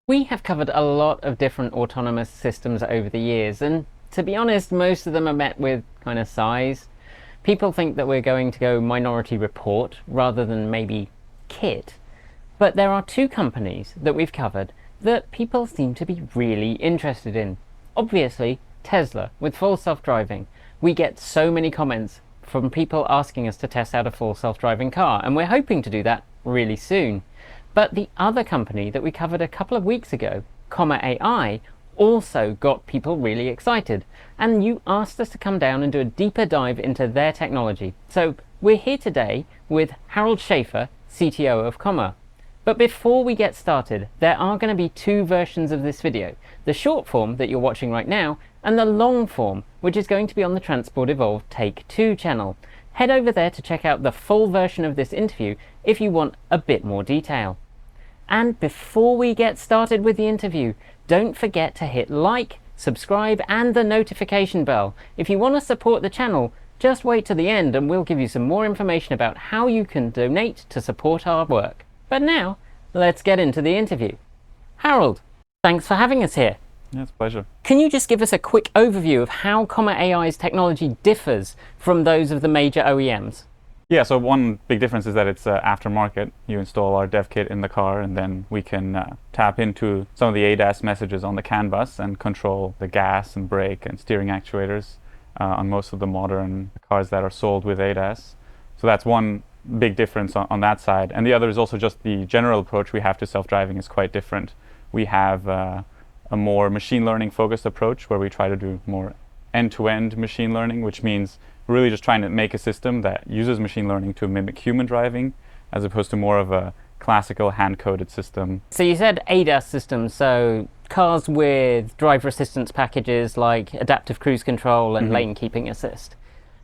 We have covered a lot of different autonomous systems over the years, and to be honest, most of them are met with kind of sighs. People think that we're going to go Minority Report rather than maybe Kit. But there are two companies that we've covered that people seem to be really interested in. Obviously, Tesla with full self-driving. We get so many comments from people asking us to test out a full self-driving car, and we're hoping to do that really soon. But the other company that we covered a couple of weeks ago, Comma.ai, also got people really excited, and you asked us to come down and do a deeper dive into their technology. So we're here today with Harald Schäfer, CTO of Comma. But before we get started, there are going to be two versions of this video, the short form that you're watching right now, and the long form, which is going to be on the Transport Evolved Take 2 channel. Head over there to check out the full version of this interview if you want a bit more detail. And before we get started with the interview, don't forget to hit like, subscribe, and the notification bell. If you want to support the channel, just wait to the end and we'll give you some more information about how you can donate to support our work. But now, let's get into the interview. Harald, thanks for having us here. Yeah, it's a pleasure. Can you just give us a quick overview of how Comma.ai's technology differs from those of the major OEMs? Yeah, so one big difference is that it's aftermarket. You install our dev kit in the car, and then we can tap into some of the ADAS messages on the CAN bus and control the gas and brake and steering actuators on most of the modern cars that are sold with ADAS. So that's one big difference on that side. And the other is also just the general approach we have to self-driving is quite different. We have a more machine learning focused approach where we try to do more end-to-end machine learning, which means really just trying to make a system that uses machine learning to mimic human driving as opposed to more of a classical hand-coded system. So you said ADAS systems, so cars with driver assistance packages like adaptive cruise control and lane keeping assist.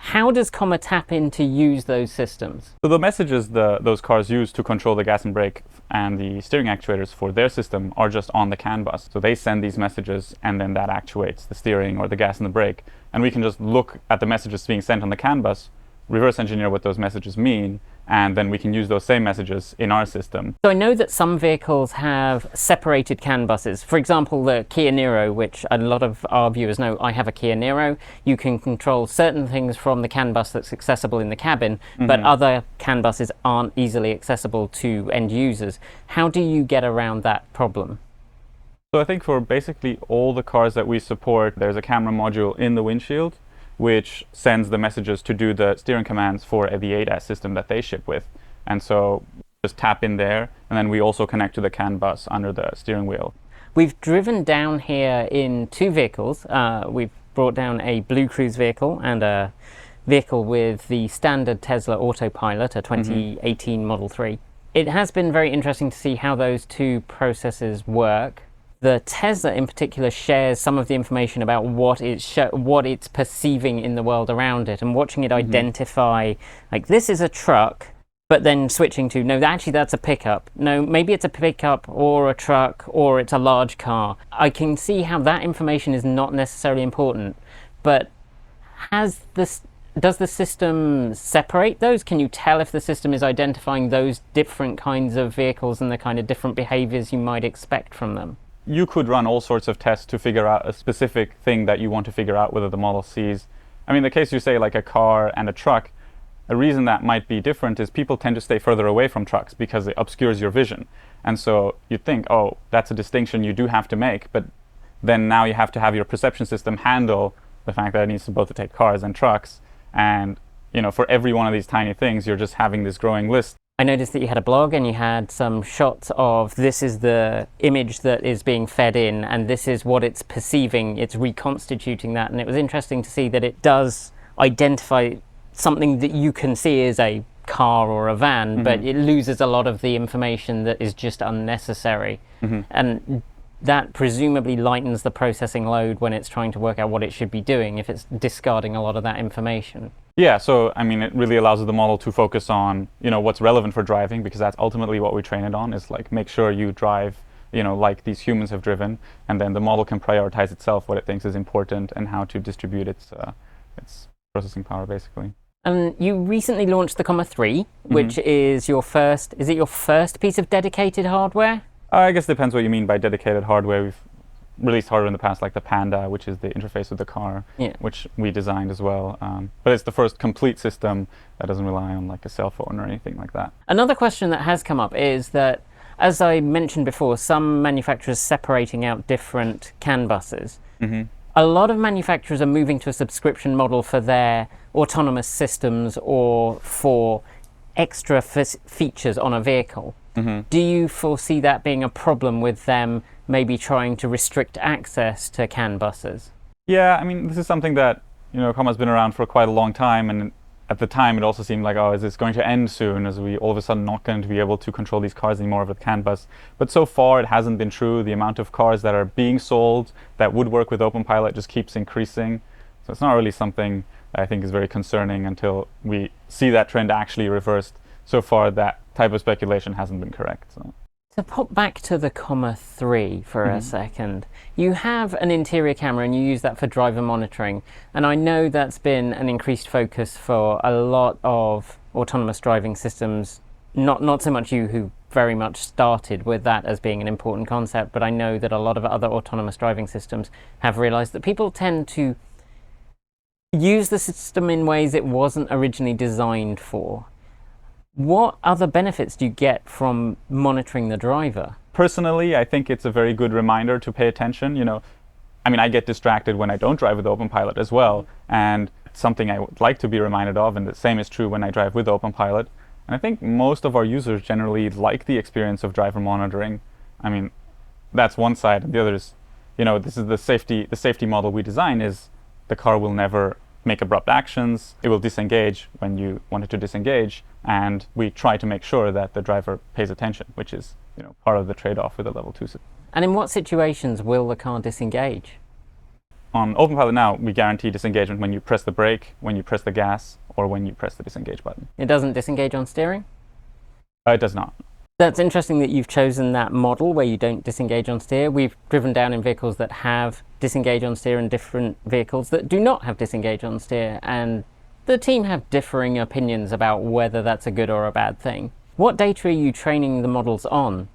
How does Comma tap in to use those systems? So the messages those cars use to control the gas and brake and the steering actuators for their system are just on the CAN bus. So they send these messages and then that actuates the steering or the gas and the brake. And we can just look at the messages being sent on the CAN bus, reverse engineer what those messages mean, and then we can use those same messages in our system. So I know that some vehicles have separated CAN buses. For example, the Kia Niro, which a lot of our viewers know, I have a Kia Niro. You can control certain things from the CAN bus that's accessible in the cabin, but other CAN buses aren't easily accessible to end users. How do you get around that problem? So I think for basically all the cars that we support, there's a camera module in the windshield which sends the messages to do the steering commands for the ADAS system that they ship with. And so just tap in there, and then we also connect to the CAN bus under the steering wheel. We've driven down here in two vehicles. We've brought down a Blue Cruise vehicle and a vehicle with the standard Tesla Autopilot, a 2018 Model 3. It has been very interesting to see how those two processes work. The Tesla in particular shares some of the information about what it's perceiving in the world around it, and watching it identify, like, this is a truck, but then switching to, no, actually that's a pickup. No, maybe it's a pickup or a truck or it's a large car. I can see how that information is not necessarily important, but does the system separate those? Can you tell if the system is identifying those different kinds of vehicles and the kind of different behaviors you might expect from them? You could run all sorts of tests to figure out a specific thing that you want to figure out whether the model sees. I mean, the case you say like a car and a truck, a reason that might be different is people tend to stay further away from trucks because it obscures your vision. And so you'd think, oh, that's a distinction you do have to make, but then now you have to have your perception system handle the fact that it needs to both take cars and trucks. And, you know, for every one of these tiny things, you're just having this growing list. I noticed that you had a blog and you had some shots of this is the image that is being fed in and this is what it's perceiving, it's reconstituting that, and it was interesting to see that it does identify something that you can see as a car or a van, but it loses a lot of the information that is just unnecessary. And that presumably lightens the processing load when it's trying to work out what it should be doing if it's discarding a lot of that information. Yeah, so I mean, it really allows the model to focus on, you know, what's relevant for driving, because that's ultimately what we train it on, is like make sure you drive, you know, like these humans have driven, and then the model can prioritize itself what it thinks is important and how to distribute its processing power, basically. You recently launched the Comma 3, which is your first piece of dedicated hardware? I guess it depends what you mean by dedicated hardware. We've released hardware in the past, like the Panda, which is the interface with the car, Yeah. which we designed as well. But it's the first complete system that doesn't rely on like a cell phone or anything like that. Another question that has come up is that, as I mentioned before, some manufacturers separating out different CAN buses. A lot of manufacturers are moving to a subscription model for their autonomous systems or for extra features on a vehicle. Do you foresee that being a problem with them maybe trying to restrict access to CAN buses? Yeah, I mean, this is something that, Comma's been around for quite a long time, and at the time it also seemed like, oh, is this going to end soon? Is we all of a sudden not going to be able to control these cars anymore with CAN bus? But so far it hasn't been true. The amount of cars that are being sold that would work with OpenPilot just keeps increasing. So it's not really something I think is very concerning until we see that trend actually reversed. So far that type of speculation hasn't been correct. So. To pop back to the Comma 3 for a second, you have an interior camera and you use that for driver monitoring, and I know that's been an increased focus for a lot of autonomous driving systems, not so much you who very much started with that as being an important concept, but I know that a lot of other autonomous driving systems have realized that people tend to use the system in ways it wasn't originally designed for. What other benefits do you get from monitoring the driver? Personally, I think it's a very good reminder to pay attention. I mean, I get distracted when I don't drive with OpenPilot as well, and it's something I would like to be reminded of, and the same is true when I drive with OpenPilot. And I think most of our users generally like the experience of driver monitoring. I mean, that's one side, and the other is, this is the safety model we design is the car will never make abrupt actions. It will disengage when you want it to disengage, and we try to make sure that the driver pays attention, which is part of the trade-off with a level 2 system. And in what situations will the car disengage? On OpenPilot now, we guarantee disengagement when you press the brake, when you press the gas, or when you press the disengage button. It doesn't disengage on steering? It does not. That's interesting that you've chosen that model where you don't disengage on steer. We've driven down in vehicles that have disengage on steer and different vehicles that do not have disengage on steer, and the team have differing opinions about whether that's a good or a bad thing. What data are you training the models on?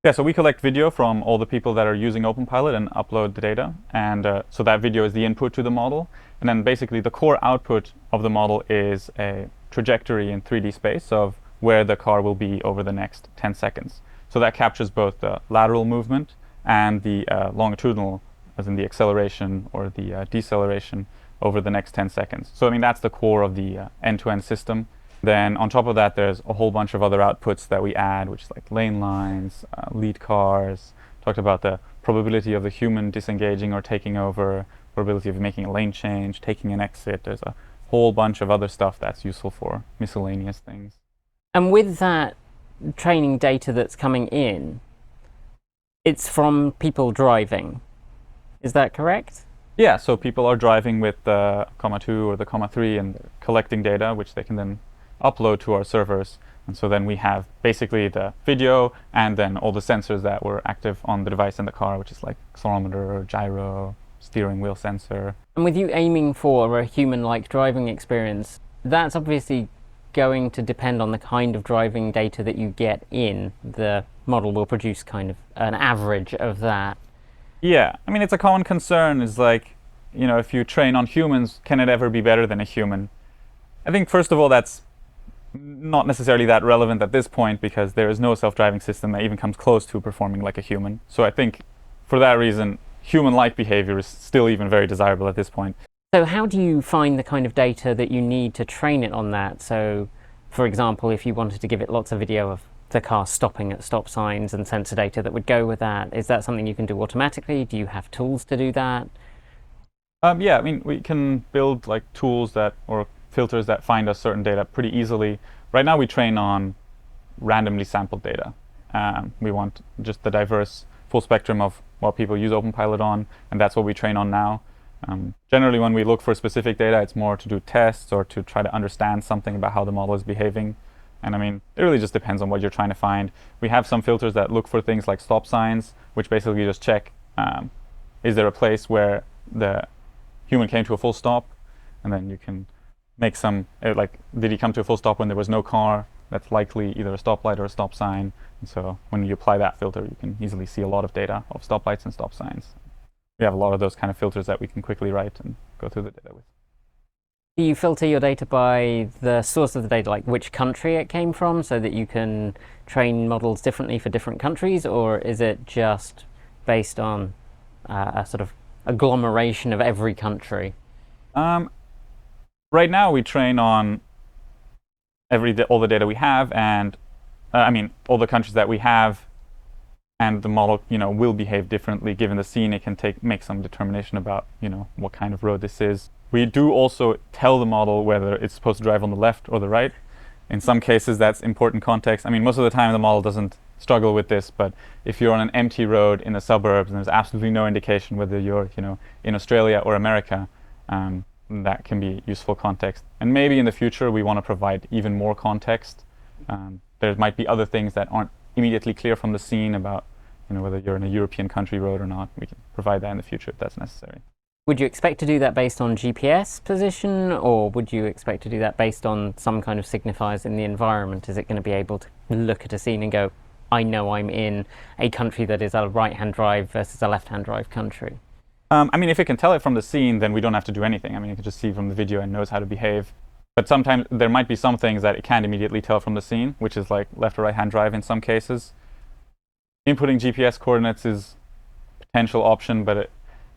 Yeah, so we collect video from all the people that are using OpenPilot and upload the data, and so that video is the input to the model, and then basically the core output of the model is a trajectory in 3D space of where the car will be over the next 10 seconds. So that captures both the lateral movement and the longitudinal, as in the acceleration or the deceleration over the next 10 seconds. So I mean, that's the core of the end-to-end system. Then on top of that, there's a whole bunch of other outputs that we add, which is like lane lines, lead cars, talked about the probability of the human disengaging or taking over, probability of making a lane change, taking an exit. There's a whole bunch of other stuff that's useful for miscellaneous things. And with that training data that's coming in, it's from people driving. Is that correct? Yeah, so people are driving with the Comma 2 or the Comma 3 and collecting data, which they can then upload to our servers. And so then we have basically the video and then all the sensors that were active on the device in the car, which is like accelerometer, gyro, steering wheel sensor. And with you aiming for a human-like driving experience, that's obviously going to depend on the kind of driving data that you get in. The model will produce kind of an average of that. Yeah, I mean, it's a common concern is like, if you train on humans, can it ever be better than a human? I think, first of all, that's not necessarily that relevant at this point because there is no self-driving system that even comes close to performing like a human. So I think for that reason, human-like behavior is still even very desirable at this point. So how do you find the kind of data that you need to train it on that? So, for example, if you wanted to give it lots of video of the car stopping at stop signs and sensor data that would go with that, is that something you can do automatically? Do you have tools to do that? Yeah, I mean, we can build like tools that or filters that find us certain data pretty easily. Right now we train on randomly sampled data. We want just the diverse full spectrum of what people use OpenPilot on, and that's what we train on now. Generally, when we look for specific data, it's more to do tests or to try to understand something about how the model is behaving. And I mean, it really just depends on what you're trying to find. We have some filters that look for things like stop signs, which basically just check, is there a place where the human came to a full stop? And then you can make some, like, did he come to a full stop when there was no car? That's likely either a stoplight or a stop sign. And so when you apply that filter, you can easily see a lot of data of stoplights and stop signs. We have a lot of those kind of filters that we can quickly write and go through the data with. Do you filter your data by the source of the data, like which country it came from, so that you can train models differently for different countries, or is it just based on a sort of agglomeration of every country? Right now, we train on all the data we have, and all the countries that we have, and the model, will behave differently given the scene. It can make some determination about, what kind of road this is. We do also tell the model whether it's supposed to drive on the left or the right. In some cases, that's important context. Most of the time, the model doesn't struggle with this, but if you're on an empty road in the suburbs and there's absolutely no indication whether you're, in Australia or America, that can be useful context. And maybe in the future, we want to provide even more context. There might be other things that aren't immediately clear from the scene about, whether you're in a European country road or not. We can provide that in the future if that's necessary. Would you expect to do that based on GPS position, or would you expect to do that based on some kind of signifiers in the environment? Is it going to be able to look at a scene and go, I know I'm in a country that is a right-hand drive versus a left-hand drive country? If it can tell it from the scene, then we don't have to do anything. It can just see from the video and knows how to behave. But sometimes there might be some things that it can't immediately tell from the scene, which is like left or right-hand drive in some cases. Inputting GPS coordinates is a potential option, but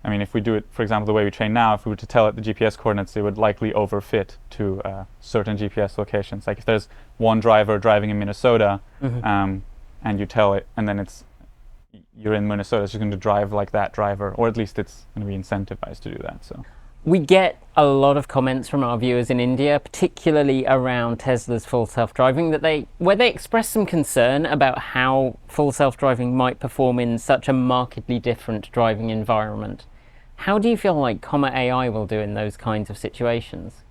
if we do it, for example, the way we train now, if we were to tell it the GPS coordinates, it would likely overfit to certain GPS locations. Like if there's one driver driving in Minnesota, and you tell it, and then you're in Minnesota, so you're going to drive like that driver, or at least it's going to be incentivized to do that. So we get a lot of comments from our viewers in India, particularly around Tesla's full self-driving, where they express some concern about how full self-driving might perform in such a markedly different driving environment. How do you feel like Comma.ai will do in those kinds of situations?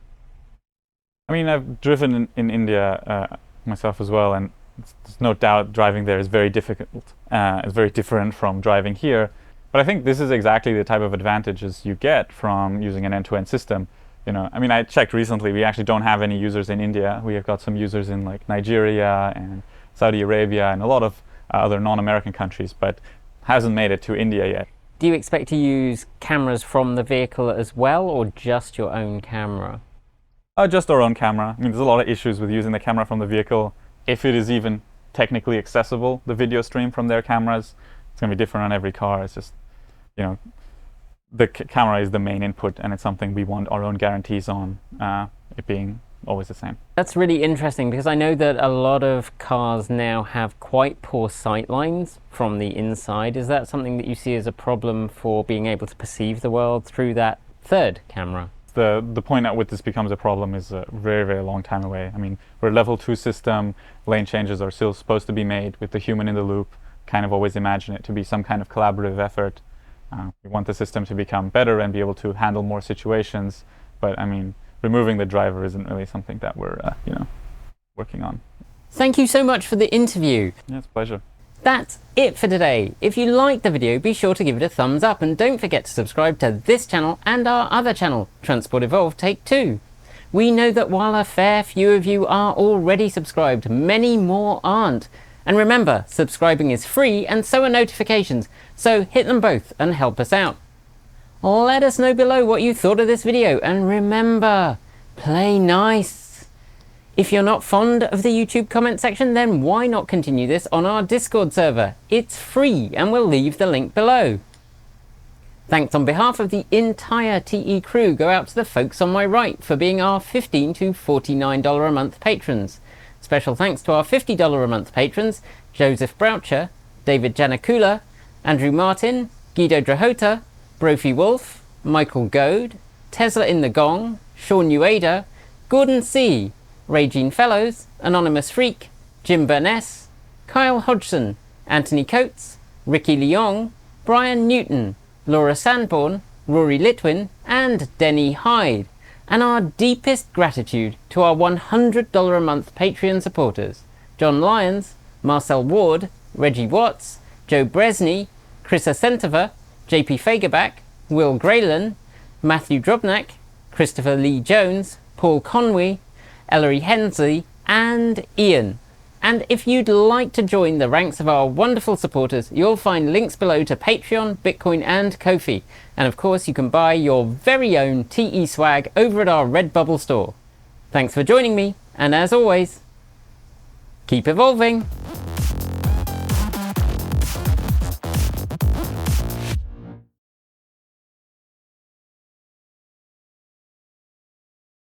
I've driven in India myself as well, and there's no doubt driving there is very difficult. It's very different from driving here. But I think this is exactly the type of advantages you get from using an end-to-end system. I checked recently, we actually don't have any users in India. We have got some users in like Nigeria and Saudi Arabia and a lot of other non-American countries, but hasn't made it to India yet. Do you expect to use cameras from the vehicle as well, or just your own camera? Just our own camera. There's a lot of issues with using the camera from the vehicle. If it is even technically accessible, the video stream from their cameras, it's going to be different on every car. It's just, the camera is the main input, and it's something we want our own guarantees on, it being always the same. That's really interesting, because I know that a lot of cars now have quite poor sight lines from the inside. Is that something that you see as a problem for being able to perceive the world through that third camera? The point at which this becomes a problem is a very, very long time away. We're a level 2 system. Lane changes are still supposed to be made with the human in the loop. Kind of always imagine it to be some kind of collaborative effort. We want the system to become better and be able to handle more situations. But removing the driver isn't really something that we're working on. Thank you so much for the interview. Yeah, it's a pleasure. That's it for today. If you liked the video, be sure to give it a thumbs up, and don't forget to subscribe to this channel and our other channel, Transport Evolved Take 2. We know that while a fair few of you are already subscribed, many more aren't. And remember, subscribing is free and so are notifications, so hit them both and help us out. Let us know below what you thought of this video, and remember, play nice. If you're not fond of the YouTube comment section, then why not continue this on our Discord server? It's free, and we'll leave the link below. Thanks on behalf of the entire TE crew go out to the folks on my right for being our $15 to $49 a month patrons. Special thanks to our $50 a month patrons, Joseph Broucher, David Janakula, Andrew Martin, Guido Drahota, Brophy Wolf, Michael Goad, Tesla in the Gong, Sean Ueda, Gordon C., Regine Fellows, Anonymous Freak, Jim Burness, Kyle Hodgson, Anthony Coates, Ricky Leong, Brian Newton, Laura Sanborn, Rory Litwin, and Denny Hyde. And our deepest gratitude to our $100 a month Patreon supporters, John Lyons, Marcel Ward, Reggie Watts, Joe Bresney, Chris Asentova, JP Fagerback, Will Graylan, Matthew Drobnak, Christopher Lee Jones, Paul Conway, Ellery Hensley, and Ian. And if you'd like to join the ranks of our wonderful supporters, you'll find links below to Patreon, Bitcoin and Ko-fi. And of course you can buy your very own TE swag over at our Redbubble store. Thanks for joining me, and as always, keep evolving!